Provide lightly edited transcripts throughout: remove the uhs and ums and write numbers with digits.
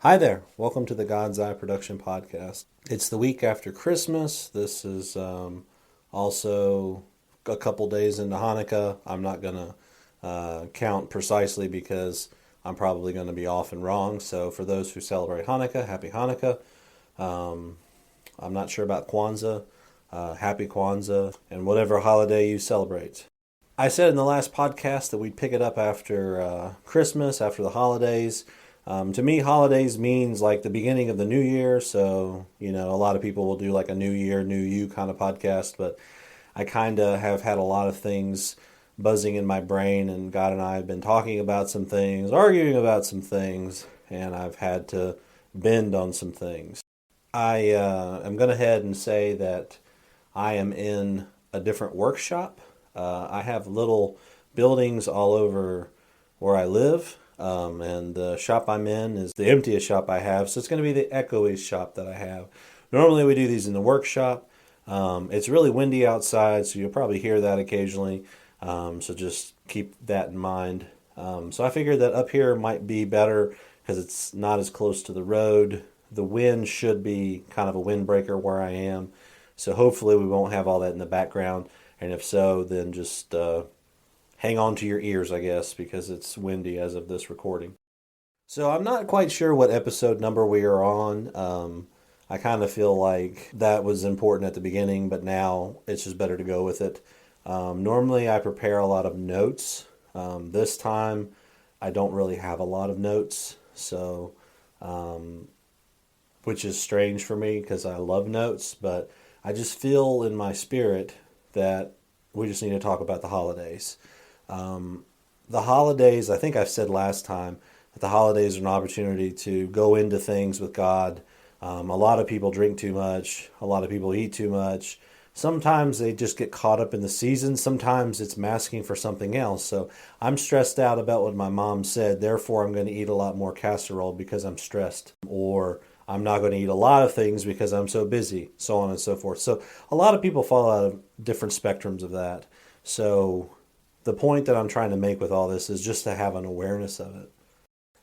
Hi there. Welcome to the God's Eye Production Podcast. It's the week after Christmas. This is also a couple days into Hanukkah. I'm not going to count precisely because I'm probably going to be off and wrong. So for those who celebrate Hanukkah, happy Hanukkah. I'm not sure about Kwanzaa. Happy Kwanzaa and whatever holiday you celebrate. I said in the last podcast that we'd pick it up after Christmas, after the holidays. To me, holidays means like the beginning of the new year. So, a lot of people will do like a new year, new you kind of podcast. But I kind of have had a lot of things buzzing in my brain. And God and I have been talking about some things, arguing about some things. And I've had to bend on some things. I am going to head and say that I am in a different workshop. I have little buildings all over where I live. And the shop I'm in is the emptiest shop I have, so it's going to be the echoiest shop that I have. Normally we do these in the workshop. It's really windy outside, so you'll probably hear that occasionally. So just keep that in mind. So I figured that up here might be better because it's not as close to the road. The wind should be kind of a windbreaker where I am. So hopefully we won't have all that in the background. And if so, then just hang on to your ears, I guess, because it's windy as of this recording. So I'm not quite sure what episode number we are on. I kind of feel like that was important at the beginning, but now it's just better to go with it. Normally I prepare a lot of notes. This time I don't really have a lot of notes, so which is strange for me because I love notes, but I just feel in my spirit that we just need to talk about the holidays. The holidays, I think I've said last time, that the holidays are an opportunity to go into things with God. A lot of people drink too much. A lot of people eat too much. Sometimes they just get caught up in the season. Sometimes it's masking for something else. So I'm stressed out about what my mom said. Therefore, I'm going to eat a lot more casserole because I'm stressed. Or I'm not going to eat a lot of things because I'm so busy, so on and so forth. So a lot of people fall out of different spectrums of that. So the point that I'm trying to make with all this is just to have an awareness of it.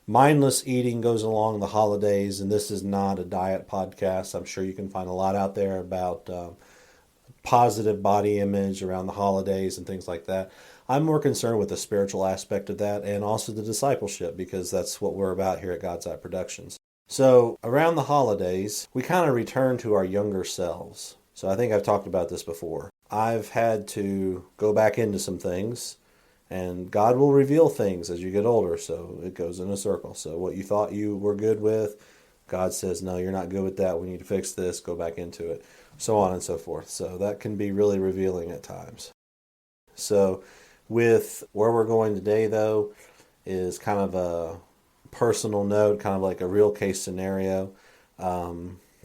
Mindless eating goes along the holidays, and this is not a diet podcast. I'm sure you can find a lot out there about positive body image around the holidays and things like that. I'm more concerned with the spiritual aspect of that and also the discipleship, because that's what we're about here at God's Eye Productions. So around the holidays, we kind of return to our younger selves. So I think I've talked about this before. I've had to go back into some things, and God will reveal things as you get older, so it goes in a circle. So what you thought you were good with, God says, no, you're not good with that, we need to fix this, go back into it, so on and so forth. So that can be really revealing at times. So with where we're going today, though, is kind of a personal note, kind of like a real case scenario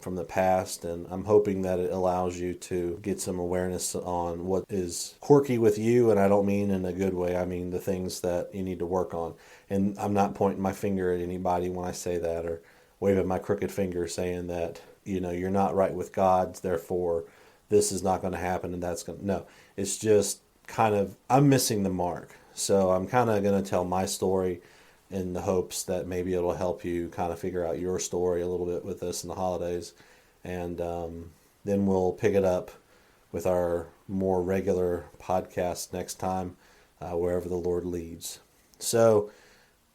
from the past, and I'm hoping that it allows you to get some awareness on what is quirky with you, and I don't mean in a good way, I mean the things that you need to work on. And I'm not pointing my finger at anybody when I say that, or waving my crooked finger saying that, you're not right with God, therefore this is not going to happen and that's going to, no. It's just kind of, I'm missing the mark. So I'm kind of going to tell my story in the hopes that maybe it'll help you kind of figure out your story a little bit with this in the holidays. And then we'll pick it up with our more regular podcast next time, wherever the Lord leads. So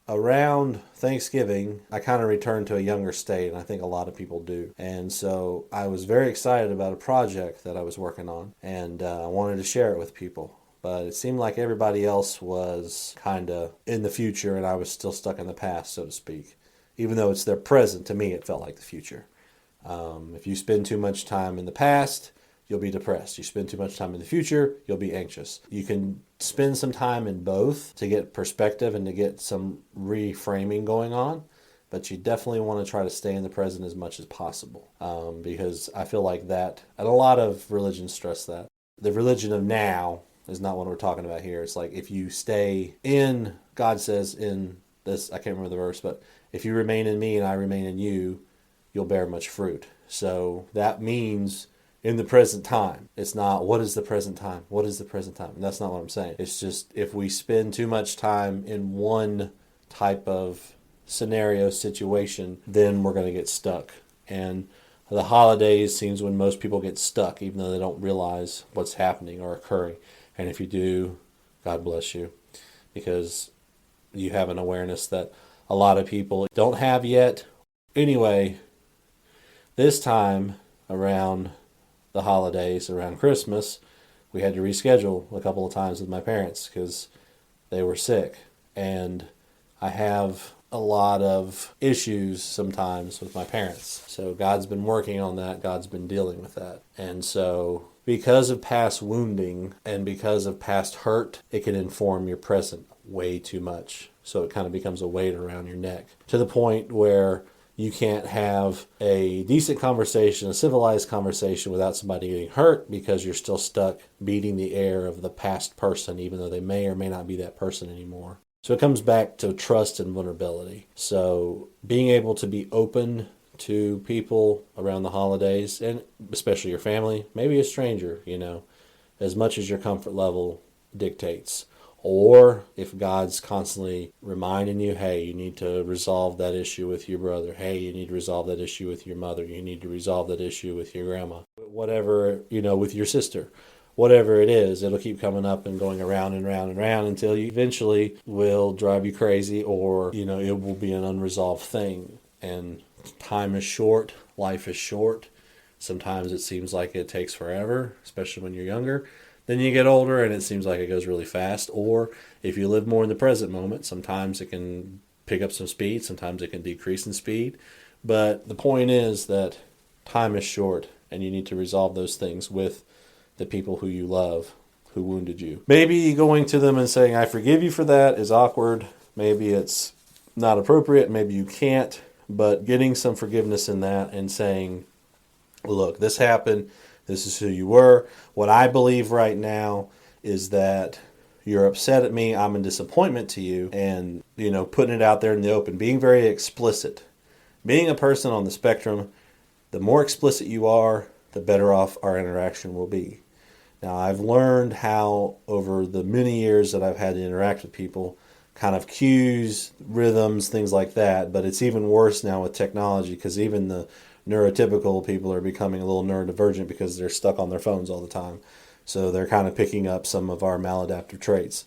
around Thanksgiving, I kind of returned to a younger state, and I think a lot of people do. And so I was very excited about a project that I was working on, and I wanted to share it with people. But it seemed like everybody else was kind of in the future, and I was still stuck in the past, so to speak. Even though it's their present, to me, it felt like the future. If you spend too much time in the past, you'll be depressed. You spend too much time in the future, you'll be anxious. You can spend some time in both to get perspective and to get some reframing going on, but you definitely want to try to stay in the present as much as possible, because I feel like that, and a lot of religions stress that. The religion of now is not what we're talking about here. It's like if you stay in, God says in this, I can't remember the verse, but if you remain in me and I remain in you, you'll bear much fruit. So that means in the present time. It's not, what is the present time? What is the present time? And that's not what I'm saying. It's just if we spend too much time in one type of scenario situation, then we're going to get stuck. And the holidays seems when most people get stuck, even though they don't realize what's happening or occurring. And if you do, God bless you, because you have an awareness that a lot of people don't have yet. Anyway, this time around the holidays, around Christmas, we had to reschedule a couple of times with my parents because they were sick. And I have a lot of issues sometimes with my parents. So God's been working on that. God's been dealing with that. And so because of past wounding and because of past hurt, it can inform your present way too much. So it kind of becomes a weight around your neck to the point where you can't have a decent conversation, a civilized conversation without somebody getting hurt because you're still stuck beating the air of the past person, even though they may or may not be that person anymore. So it comes back to trust and vulnerability. So being able to be open to people around the holidays, and especially your family, maybe a stranger, as much as your comfort level dictates. Or if God's constantly reminding you, hey, you need to resolve that issue with your brother. Hey, you need to resolve that issue with your mother. You need to resolve that issue with your grandma. Whatever, with your sister. Whatever it is, it'll keep coming up and going around and round and round until you eventually will drive you crazy, or, it will be an unresolved thing. And time is short. Life is short. Sometimes it seems like it takes forever, especially when you're younger. Then you get older and it seems like it goes really fast. Or if you live more in the present moment, sometimes it can pick up some speed. Sometimes it can decrease in speed. But the point is that time is short and you need to resolve those things with the people who you love, who wounded you. Maybe going to them and saying, I forgive you for that is awkward. Maybe it's not appropriate. Maybe you can't. But getting some forgiveness in that and saying, look, this happened. This is who you were. What I believe right now is that you're upset at me. I'm in disappointment to you. And, putting it out there in the open, being very explicit. Being a person on the spectrum, the more explicit you are, the better off our interaction will be. Now, I've learned how, over the many years that I've had to interact with people, kind of cues, rhythms, things like that. But it's even worse now with technology because even the neurotypical people are becoming a little neurodivergent because they're stuck on their phones all the time. So they're kind of picking up some of our maladaptive traits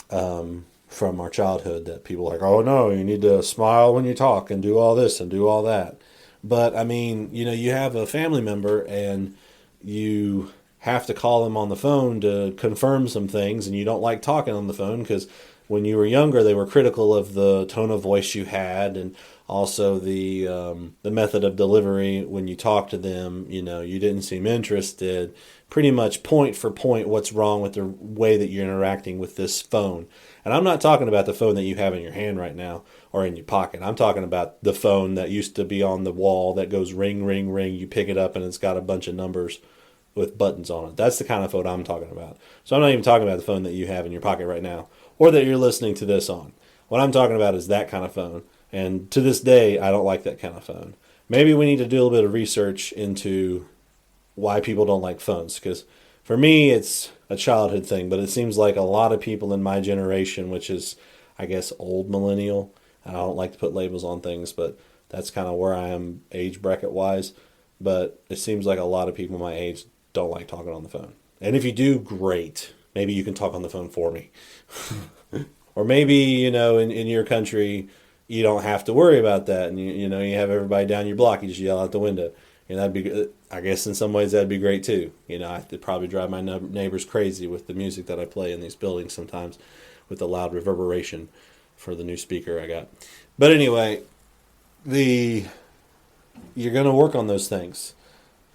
from our childhood that people are like, oh no, you need to smile when you talk and do all this and do all that. But I mean, you have a family member and you have to call them on the phone to confirm some things, and you don't like talking on the phone because when you were younger, they were critical of the tone of voice you had and also the method of delivery when you talk to them. You didn't seem interested. Pretty much point for point what's wrong with the way that you're interacting with this phone. And I'm not talking about the phone that you have in your hand right now or in your pocket. I'm talking about the phone that used to be on the wall that goes ring, ring, ring. You pick it up and it's got a bunch of numbers with buttons on it. That's the kind of phone I'm talking about. So I'm not even talking about the phone that you have in your pocket right now or that you're listening to this on. What I'm talking about is that kind of phone. And to this day, I don't like that kind of phone. Maybe we need to do a little bit of research into why people don't like phones. Because for me, it's a childhood thing. But it seems like a lot of people in my generation, which is, I guess, old millennial. I don't like to put labels on things, but that's kind of where I am age bracket wise. But it seems like a lot of people my age don't like talking on the phone. And if you do, great. Maybe you can talk on the phone for me. Or maybe, in your country, you don't have to worry about that. And, you have everybody down your block. You just yell out the window. And that'd be, I guess in some ways that'd be great too. I have to probably drive my neighbors crazy with the music that I play in these buildings sometimes with the loud reverberation for the new speaker I got. But anyway, you're going to work on those things.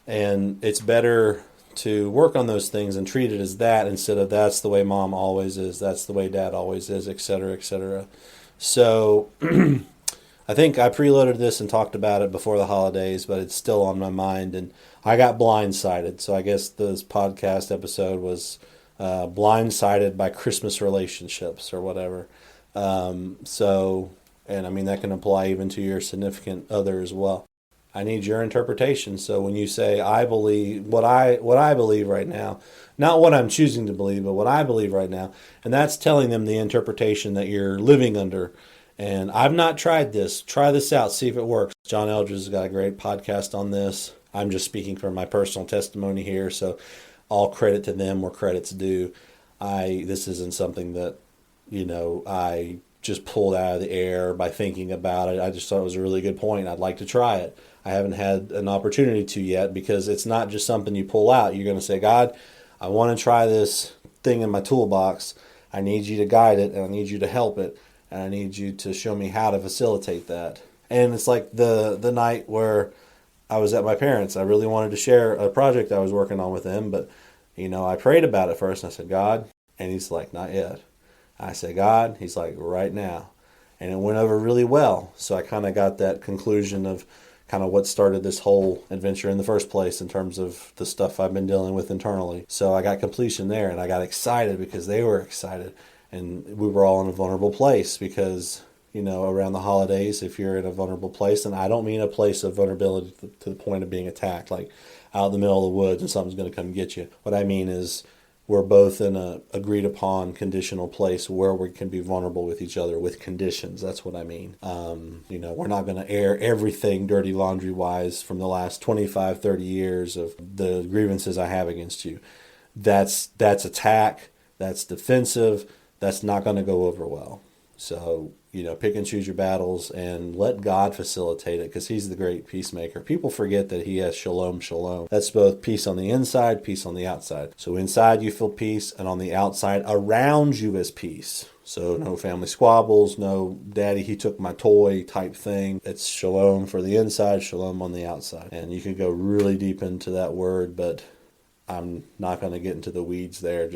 And it's better to work on those things and treat it as that instead of that's the way mom always is, that's the way dad always is, etc., etc. So I think I preloaded this and talked about it before the holidays, but it's still on my mind. And I got blindsided. So I guess this podcast episode was blindsided by Christmas relationships or whatever. And I mean, that can apply even to your significant other as well. I need your interpretation. So when you say, I believe what I believe right now, not what I'm choosing to believe, but what I believe right now, and that's telling them the interpretation that you're living under. And I've not tried this. Try this out, see if it works. John Eldridge has got a great podcast on this. I'm just speaking from my personal testimony here, so all credit to them where credit's due. This isn't something that, I just pulled out of the air by thinking about it. I just thought it was a really good point. I'd like to try it. I haven't had an opportunity to yet, because it's not just something you pull out. You're going to say, God, I want to try this thing in my toolbox. I need you to guide it, and I need you to help it, and I need you to show me how to facilitate that. And it's like the night where I was at my parents'. I really wanted to share a project I was working on with them, but, I prayed about it first, and I said, God, and he's like, not yet. I said, God, he's like, right now. And it went over really well. So I kind of got that conclusion of kind of what started this whole adventure in the first place in terms of the stuff I've been dealing with internally. So I got completion there, and I got excited because they were excited, and we were all in a vulnerable place because, around the holidays, if you're in a vulnerable place, and I don't mean a place of vulnerability to the point of being attacked, like out in the middle of the woods and something's going to come get you. What I mean is we're both in a agreed upon conditional place where we can be vulnerable with each other with conditions. That's what I mean. We're not going to air everything dirty laundry wise from the last 25, 30 years of the grievances I have against you. That's attack. That's defensive. That's not going to go over well. So, pick and choose your battles and let God facilitate it, because he's the great peacemaker. People forget that he has shalom, shalom. That's both peace on the inside, peace on the outside. So inside you feel peace, and on the outside around you is peace. So no family squabbles, no daddy, he took my toy type thing. It's shalom for the inside, shalom on the outside. And you could go really deep into that word, but I'm not going to get into the weeds there.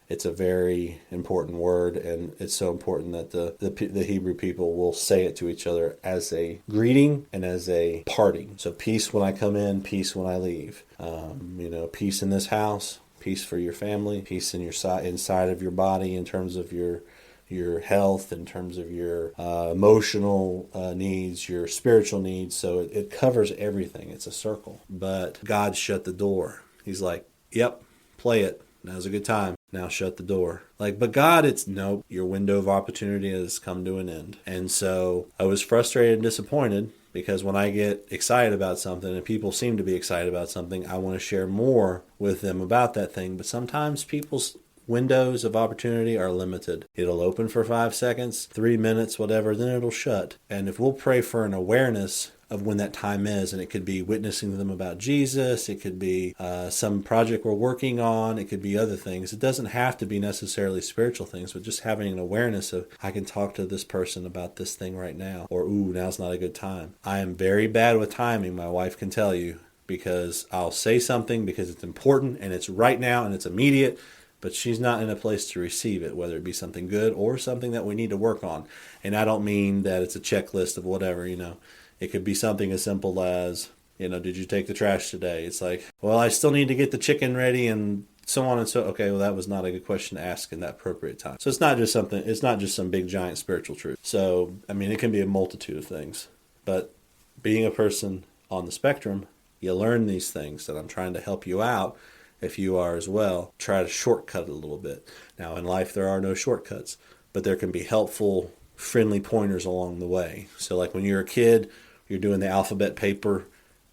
It's a very important word, and it's so important that the Hebrew people will say it to each other as a greeting and as a parting. So peace when I come in, peace when I leave. Peace in this house, peace for your family, peace in your inside of your body in terms of your health, in terms of your emotional needs, your spiritual needs. So it covers everything. It's a circle. But God shut the door. He's like, yep, play it. Now's a good time. Now shut the door. But God, it's nope. Your window of opportunity has come to an end. And so I was frustrated and disappointed, because when I get excited about something and people seem to be excited about something, I want to share more with them about that thing. But sometimes people's windows of opportunity are limited. It'll open for 5 seconds, 3 minutes, whatever, then it'll shut. And if we'll pray for an awareness of when that time is, and it could be witnessing to them about Jesus, it could be some project we're working on, it could be other things. It doesn't have to be necessarily spiritual things, but just having an awareness of, I can talk to this person about this thing right now, or now's not a good time. I am very bad with timing, my wife can tell you, because I'll say something because it's important and it's right now and it's immediate, but she's not in a place to receive it, whether it be something good or something that we need to work on. And I don't mean that it's a checklist of whatever, It could be something as simple as, did you take the trash today? It's like, well, I still need to get the chicken ready and so on and so. Okay, well, that was not a good question to ask in that appropriate time. So it's not just some big giant spiritual truth. So, it can be a multitude of things. But being a person on the spectrum, you learn these things that I'm trying to help you out. If you are as well, try to shortcut it a little bit. Now, in life, there are no shortcuts, but there can be helpful, friendly pointers along the way. So like when you're a kid, you're doing the alphabet paper,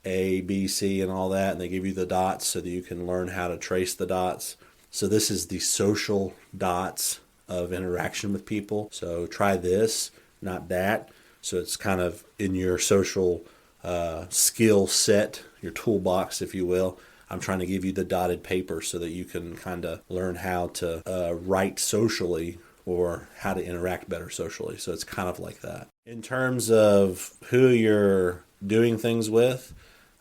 A, B, C, and all that, and they give you the dots so that you can learn how to trace the dots. So this is the social dots of interaction with people. So try this, not that. So it's kind of in your social skill set, your toolbox, if you will. I'm trying to give you the dotted paper so that you can kind of learn how to write socially, or how to interact better socially. So it's kind of like that. In terms of who you're doing things with,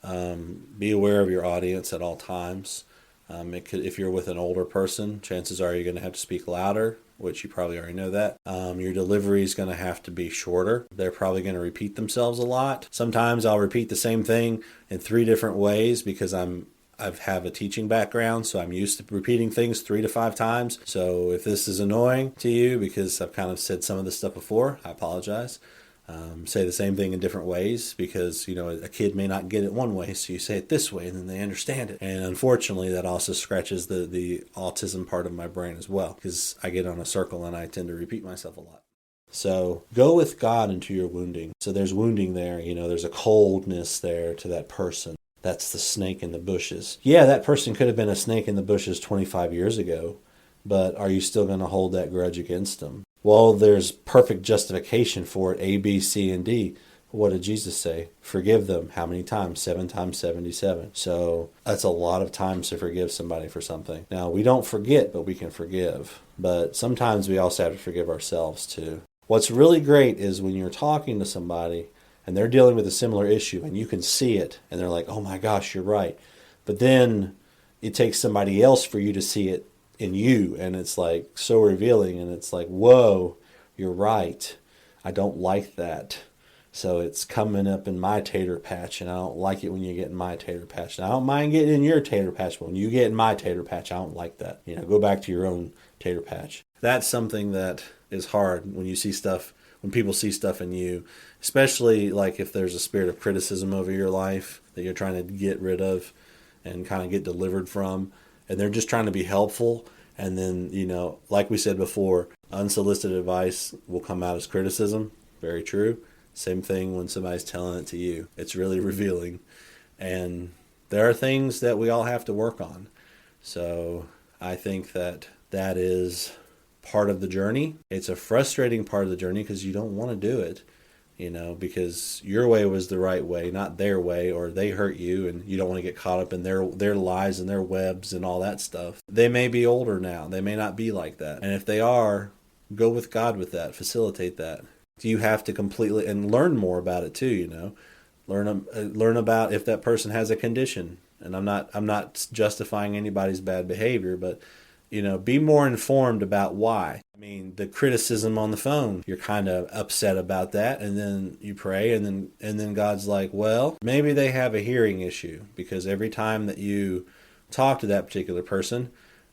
be aware of your audience at all times. If you're with an older person, chances are you're going to have to speak louder, which you probably already know that. Your delivery is going to have to be shorter. They're probably going to repeat themselves a lot. Sometimes I'll repeat the same thing in 3 different ways because I have a teaching background, so I'm used to repeating things 3 to 5 times. So if this is annoying to you because I've kind of said some of this stuff before, I apologize. Say the same thing in different ways because, a kid may not get it one way, so you say it this way and then they understand it. And unfortunately, that also scratches the autism part of my brain as well because I get on a circle and I tend to repeat myself a lot. So go with God into your wounding. So there's wounding there, there's a coldness there to that person. That's the snake in the bushes. Yeah, that person could have been a snake in the bushes 25 years ago, but are you still going to hold that grudge against them? Well, there's perfect justification for it, A, B, C, and D. What did Jesus say? Forgive them. How many times? 7 times 77. So that's a lot of times to forgive somebody for something. Now, we don't forget, but we can forgive. But sometimes we also have to forgive ourselves too. What's really great is when you're talking to somebody and they're dealing with a similar issue and you can see it and they're like, oh my gosh, you're right. But then it takes somebody else for you to see it in you, and it's like so revealing, and it's like, whoa, you're right. I don't like that. So it's coming up in my tater patch, and I don't like it when you get in my tater patch. And I don't mind getting in your tater patch, but when you get in my tater patch, I don't like that. Go back to your own tater patch. That's something that is hard when you see stuff, when people see stuff in you, especially like if there's a spirit of criticism over your life that you're trying to get rid of and kind of get delivered from, and they're just trying to be helpful. And then, like we said before, unsolicited advice will come out as criticism. Very true. Same thing when somebody's telling it to you. It's really revealing. And there are things that we all have to work on. So I think that is part of the journey. It's a frustrating part of the journey because you don't want to do it, because your way was the right way, not their way, or they hurt you and you don't want to get caught up in their lies and their webs and all that stuff. They may be older now. They may not be like that. And if they are, go with God with that. Facilitate that. You have to completely, and learn more about it too, Learn about if that person has a condition. And I'm not justifying anybody's bad behavior, but be more informed about why. I mean, the criticism on the phone, you're kind of upset about that, and then you pray, and then God's like, well, maybe they have a hearing issue, because every time that you talk to that particular person,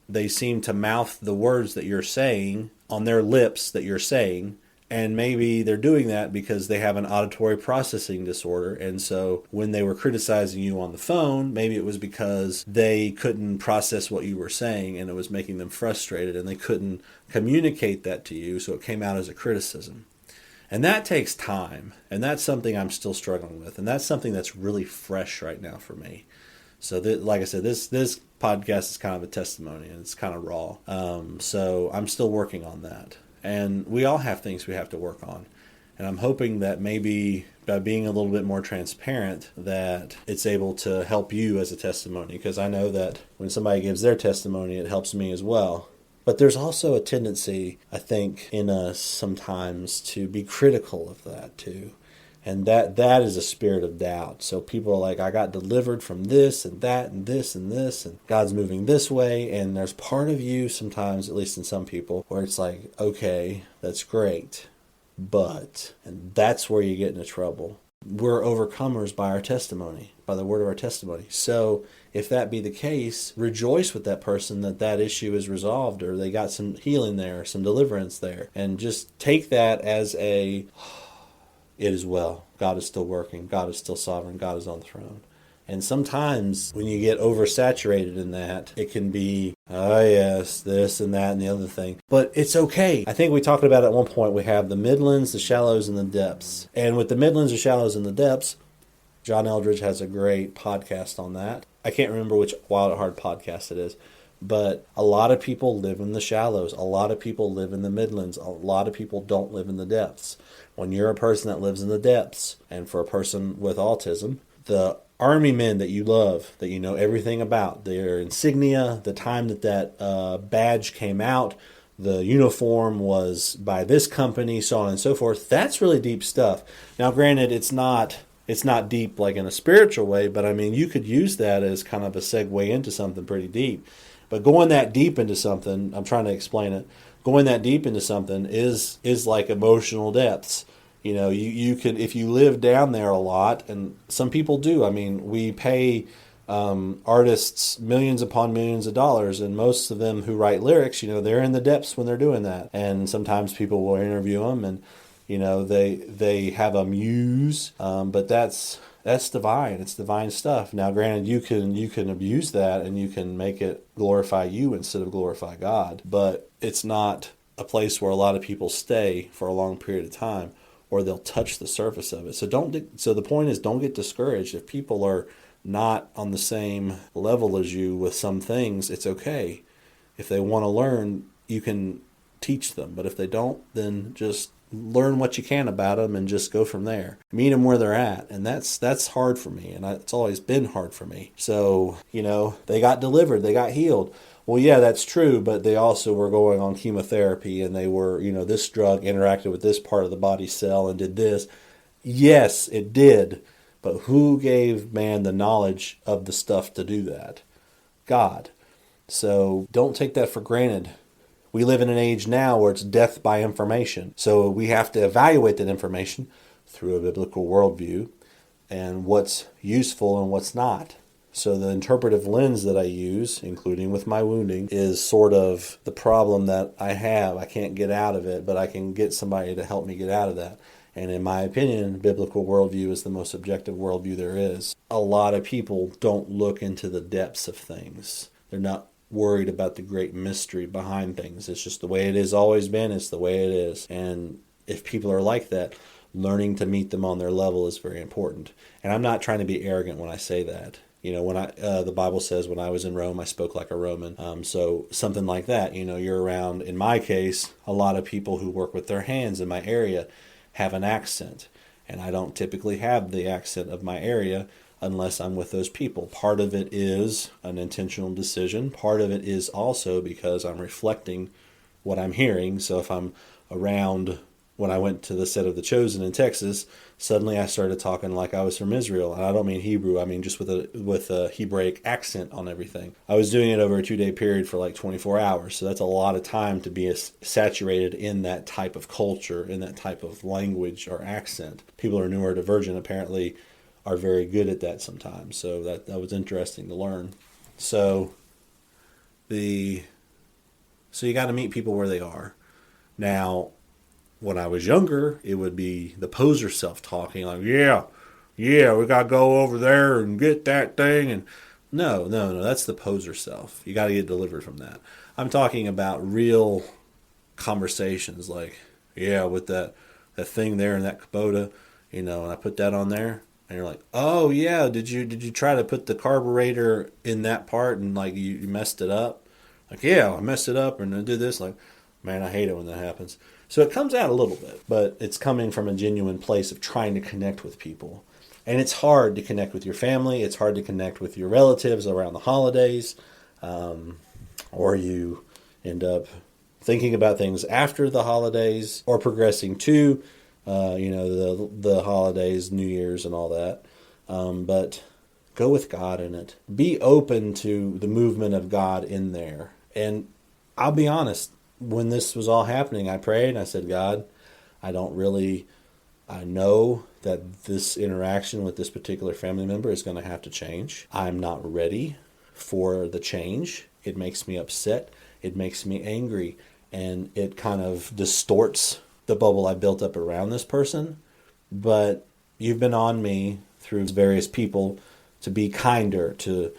they seem to mouth the words that you're saying on their lips that you're saying. And maybe they're doing that because they have an auditory processing disorder. And so when they were criticizing you on the phone, maybe it was because they couldn't process what you were saying and it was making them frustrated and they couldn't communicate that to you. So it came out as a criticism. And that takes time. And that's something I'm still struggling with. And that's something that's really fresh right now for me. So like I said, this podcast is kind of a testimony and it's kind of raw. So I'm still working on that. And we all have things we have to work on. And I'm hoping that maybe by being a little bit more transparent, that it's able to help you as a testimony. Because I know that when somebody gives their testimony, it helps me as well. But there's also a tendency, I think, in us sometimes to be critical of that too. And that is a spirit of doubt. So people are like, I got delivered from this and that and this and this, and God's moving this way. And there's part of you sometimes, at least in some people, where it's like, okay, that's great. But, and that's where you get into trouble. We're overcomers by our testimony, by the word of our testimony. So if that be the case, rejoice with that person that issue is resolved, or they got some healing there, some deliverance there. And just take that as it is well. God is still working. God is still sovereign. God is on the throne. And sometimes when you get oversaturated in that, it can be, oh yes, this and that and the other thing. But it's okay. I think we talked about at one point, we have the midlands, the shallows, and the depths. And with the midlands, the shallows, and the depths, John Eldridge has a great podcast on that. I can't remember which Wild at Heart podcast it is. But a lot of people live in the shallows. A lot of people live in the midlands. A lot of people don't live in the depths. When you're a person that lives in the depths, and for a person with autism, the army men that you love, that you know everything about, their insignia, the time that badge came out, the uniform was by this company, so on and so forth, that's really deep stuff. Now, granted, it's not deep like in a spiritual way, but I mean, you could use that as kind of a segue into something pretty deep. But going that deep into something, I'm trying to explain it, going that deep into something is like emotional depths. You can, if you live down there a lot, and some people do. I mean, we pay artists millions upon millions of dollars, and most of them who write lyrics, they're in the depths when they're doing that. And sometimes people will interview them, and they have a muse, but that's divine. It's divine stuff. Now, granted, you can abuse that and you can make it glorify you instead of glorify God, but it's not a place where a lot of people stay for a long period of time, or they'll touch the surface of it. So the point is, don't get discouraged if people are not on the same level as you with some things. It's okay. If they want to learn, you can teach them. But if they don't, then just learn what you can about them and just go from there. Meet them where they're at. And that's hard for me. And it's always been hard for me. So, they got delivered. They got healed. Well, yeah, that's true. But they also were going on chemotherapy, and they were, this drug interacted with this part of the body cell and did this. Yes, it did. But who gave man the knowledge of the stuff to do that? God. So don't take that for granted. We live in an age now where it's death by information. So we have to evaluate that information through a biblical worldview and what's useful and what's not. So the interpretive lens that I use, including with my wounding, is sort of the problem that I have. I can't get out of it, but I can get somebody to help me get out of that. And in my opinion, biblical worldview is the most objective worldview there is. A lot of people don't look into the depths of things. They're not worried about the great mystery behind things. It's just the way it has always been. It's the way it is. And if people are like that, learning to meet them on their level is very important. And I'm not trying to be arrogant when I say that. When the Bible says, when I was in Rome, I spoke like a Roman. So something like that. You're around, in my case, a lot of people who work with their hands in my area have an accent. And I don't typically have the accent of my area unless I'm with those people. Part of it is an intentional decision. Part of it is also because I'm reflecting what I'm hearing. So if I'm around, when I went to the set of The Chosen in Texas, suddenly I started talking like I was from Israel. And I don't mean Hebrew, I mean just with a Hebraic accent on everything. I was doing it over a 2-day period for like 24 hours. So that's a lot of time to be saturated in that type of culture, in that type of language or accent. People who are neurodivergent apparently are very good at that sometimes. So that was interesting to learn. So you got to meet people where they are. Now, when I was younger, it would be the poser self talking, like, yeah, we got to go over there and get that thing. And no, that's the poser self. You got to get delivered from that. I'm talking about real conversations, like, yeah, with that thing there in that Kubota, and I put that on there. And you're like, oh yeah, did you try to put the carburetor in that part and like you messed it up? Like, yeah, I messed it up and I did this. Like, man, I hate it when that happens. So it comes out a little bit, but it's coming from a genuine place of trying to connect with people. And it's hard to connect with your family. It's hard to connect with your relatives around the holidays. Or you end up thinking about things after the holidays or progressing to the holidays, New Year's and all that. But go with God in it. Be open to the movement of God in there. And I'll be honest, when this was all happening, I prayed and I said, God, I know that this interaction with this particular family member is going to have to change. I'm not ready for the change. It makes me upset. It makes me angry. And it kind of distorts the bubble I built up around this person. But you've been on me through various people to be kinder, to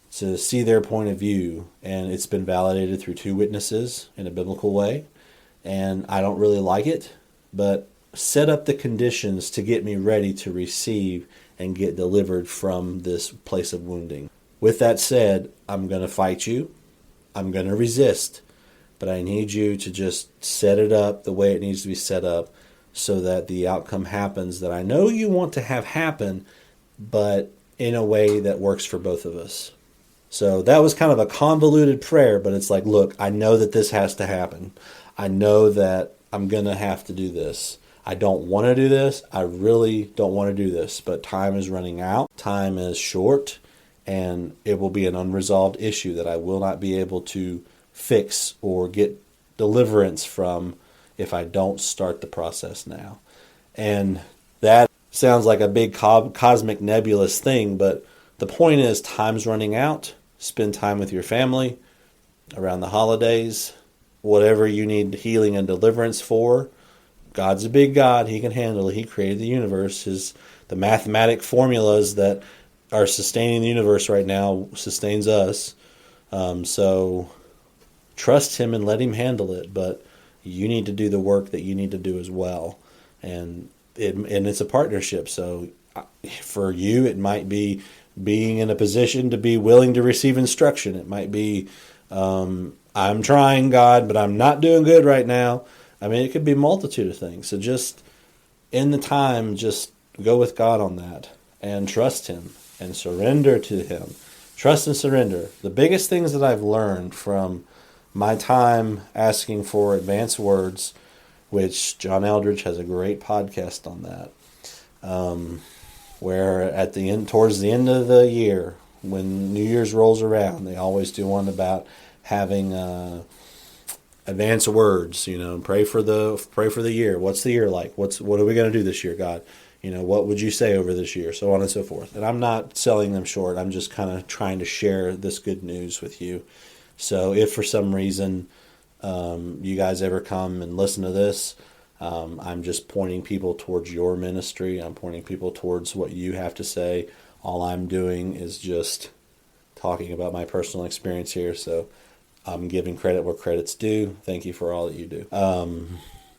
see their point of view. And it's been validated through 2 witnesses in a biblical way. And I don't really like it, but set up the conditions to get me ready to receive and get delivered from this place of wounding. With that said, I'm going to fight you. I'm going to resist. But I need you to just set it up the way it needs to be set up so that the outcome happens that I know you want to have happen, but in a way that works for both of us. So that was kind of a convoluted prayer, but it's like, look, I know that this has to happen. I know that I'm going to have to do this. I don't want to do this. I really don't want to do this, but time is running out. Time is short, and it will be an unresolved issue that I will not be able to fix or get deliverance from if I don't start the process now. And that sounds like a big cosmic nebulous thing, but the point is time's running out. Spend time with your family around the holidays, whatever you need healing and deliverance for. God's a big God. He can handle it. He created the universe. The mathematic formulas that are sustaining the universe right now sustains us. So trust him and let him handle it. But you need to do the work that you need to do as well. And it's a partnership. So for you, it might be being in a position to be willing to receive instruction. It might be, I'm trying, God, but I'm not doing good right now. I mean, it could be a multitude of things. So just in the time, just go with God on that and trust Him and surrender to Him. Trust and surrender. The biggest things that I've learned from my time asking for advanced words, which John Eldridge has a great podcast on that, where at the end, towards the end of the year, when New Year's rolls around, they always do one about having advanced words. Pray for the year. What's the year like? What are we going to do this year, God? What would you say over this year? So on and so forth. And I'm not selling them short. I'm just kind of trying to share this good news with you. So if for some reason you guys ever come and listen to this, I'm just pointing people towards your ministry. I'm pointing people towards what you have to say. All I'm doing is just talking about my personal experience here. So I'm giving credit where credit's due. Thank you for all that you do.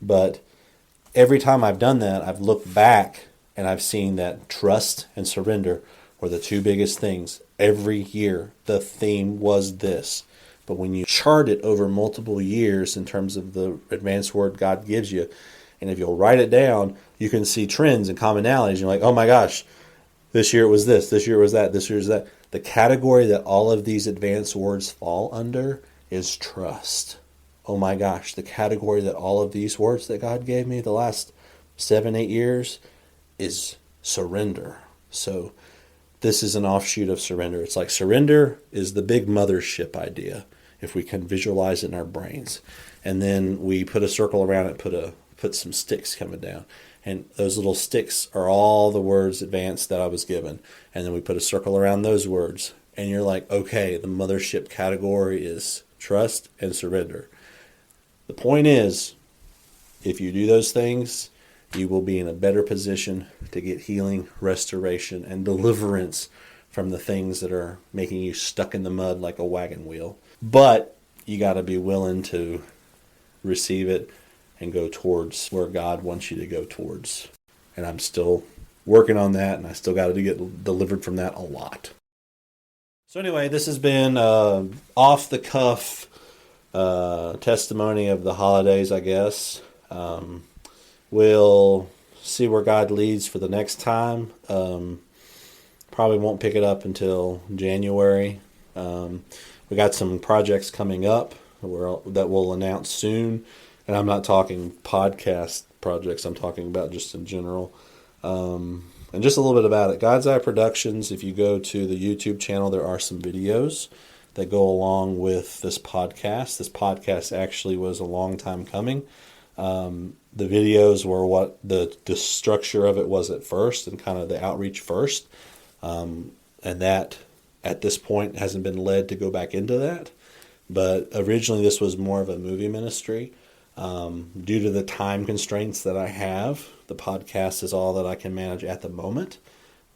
But every time I've done that, I've looked back and I've seen that trust and surrender were the two biggest things. Every year, the theme was this. But when you chart it over multiple years in terms of the advanced word God gives you, and if you'll write it down, you can see trends and commonalities. You're like, oh my gosh, this year it was this year it was that, this year is that. The category that all of these advanced words fall under is trust. Oh my gosh, the category that all of these words that God gave me the last 7-8 years is surrender. So this is an offshoot of surrender. It's like surrender is the big mothership idea, if we can visualize it in our brains. And then we put a circle around it, put some sticks coming down. And those little sticks are all the words advanced that I was given. And then we put a circle around those words. And you're like, okay, the mothership category is trust and surrender. The point is, if you do those things, you will be in a better position to get healing, restoration, and deliverance from the things that are making you stuck in the mud like a wagon wheel. But you got to be willing to receive it and go towards where God wants you to go towards. And I'm still working on that, and I still got to get delivered from that a lot. So anyway, this has been off-the-cuff testimony of the holidays, I guess. We'll see where God leads for the next time. Probably won't pick it up until January. We got some projects coming up that we'll announce soon. And I'm not talking podcast projects. I'm talking about just in general. And just a little bit about it. God's Eye Productions, if you go to the YouTube channel, there are some videos that go along with this podcast. This podcast actually was a long time coming. The videos were what the structure of it was at first, and kind of the outreach first. And that, at this point, hasn't been led to go back into that. But originally this was more of a movie ministry. Due to the time constraints that I have, the podcast is all that I can manage at the moment.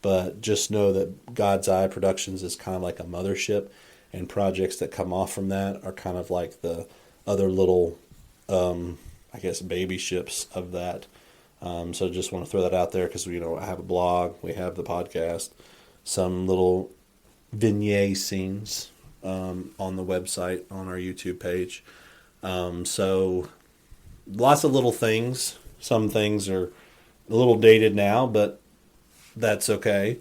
But just know that God's Eye Productions is kind of like a mothership, and projects that come off from that are kind of like the other little, I guess, baby ships of that. So just want to throw that out there because, I have a blog, we have the podcast, some little vignette scenes on the website, on our YouTube page. So lots of little things. Some things are a little dated now, but that's okay.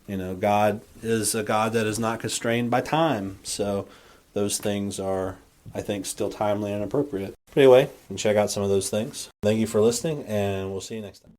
God is a God that is not constrained by time. So those things are, I think, still timely and appropriate. But anyway, you can check out some of those things. Thank you for listening, and we'll see you next time.